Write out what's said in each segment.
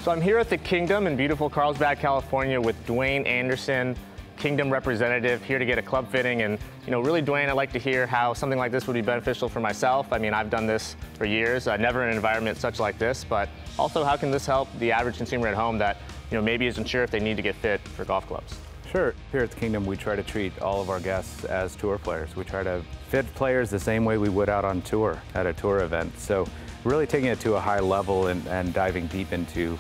So I'm here at the Kingdom in beautiful Carlsbad, California with Dwayne Anderson, Kingdom representative, here to get a club fitting. And really, Dwayne, I'd like to hear how something like this would be beneficial for myself. I mean, I've done this for years, never in an environment such like this, but also how can this help the average consumer at home that maybe isn't sure if they need to get fit for golf clubs? Sure. Here at the Kingdom, we try to treat all of our guests as tour players. We try to fit players the same way we would out on tour at a tour event. So really taking it to a high level and diving deep into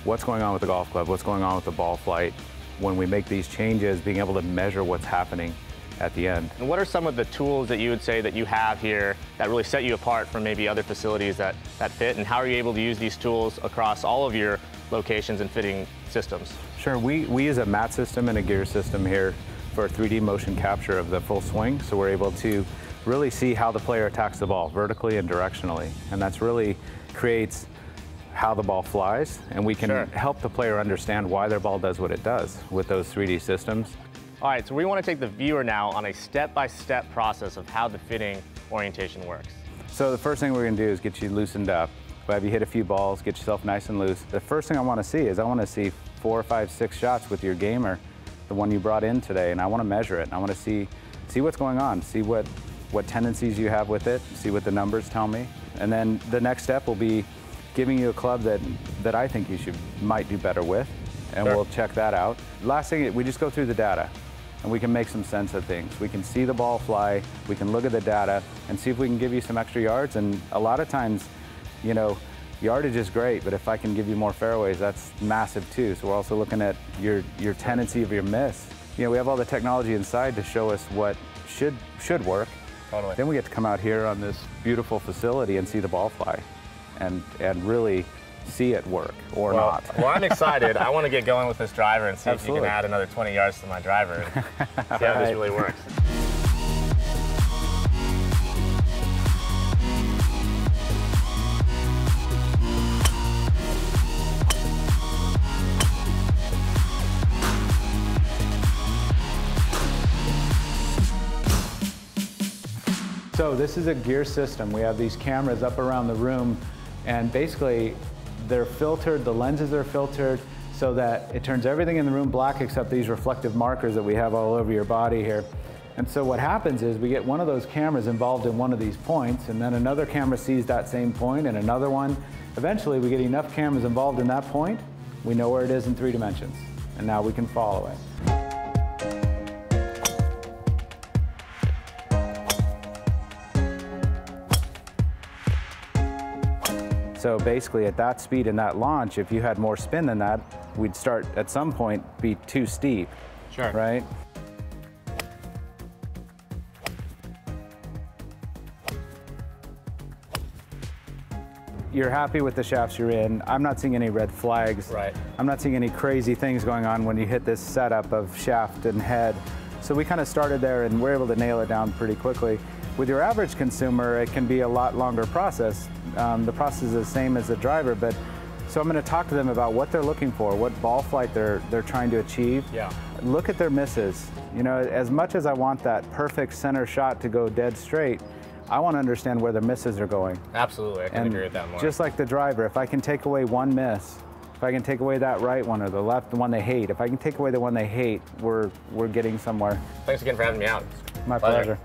what's going on with the golf club, what's going on with the ball flight. When we make these changes, being able to measure what's happening at the end. And what are some of the tools that you would say that you have here that really set you apart from maybe other facilities that fit? And how are you able to use these tools across all of your locations and fitting systems? Sure, we use a mat system and a gear system here for 3D motion capture of the full swing. So we're able to really see how the player attacks the ball vertically and directionally. And that's really creates how the ball flies, and we can help the player understand why their ball does what it does with those 3D systems. All right, so we want to take the viewer now on a step-by-step process of how the fitting orientation works. So the first thing we're going to do is get you loosened up. We'll have you hit a few balls, get yourself nice and loose. The first thing I want to see is I want to see 4, 5, 6 shots with your gamer, the one you brought in today, and I want to measure it. I want to see what's going on, see what tendencies you have with it, see what the numbers tell me. And then the next step will be giving you a club that I think you might do better with, and we'll check that out. Last thing, we just go through the data, and we can make some sense of things. We can see the ball fly, we can look at the data, and see if we can give you some extra yards. And a lot of times, yardage is great, but if I can give you more fairways, that's massive too. So we're also looking at your tendency of your miss. We have all the technology inside to show us what should work. Totally. Then we get to come out here on this beautiful facility and see the ball fly. And really see it work or not. Well, I'm excited. I want to get going with this driver and see if you can add another 20 yards to my driver and see how this really works. So this is a gear system. We have these cameras up around the room, and basically they're filtered, the lenses are filtered so that it turns everything in the room black except these reflective markers that we have all over your body here. And so what happens is we get one of those cameras involved in one of these points, and then another camera sees that same point and another one. Eventually we get enough cameras involved in that point, we know where it is in 3 dimensions, and now we can follow it. So basically at that speed and that launch, if you had more spin than that, we'd start at some point be too steep. Sure. Right? You're happy with the shafts you're in. I'm not seeing any red flags. Right. I'm not seeing any crazy things going on when you hit this setup of shaft and head. So we kind of started there and we're able to nail it down pretty quickly. With your average consumer, it can be a lot longer process. The process is the same as the driver, but so I'm going to talk to them about what they're looking for, what ball flight they're trying to achieve. Yeah. Look at their misses. As much as I want that perfect center shot to go dead straight, I want to understand where their misses are going. Absolutely, I can agree with that more. Just like the driver, if I can take away one miss, if I can take away that right one or the left, the one they hate, if I can take away the one they hate, we're getting somewhere. Thanks again for having me out. My pleasure.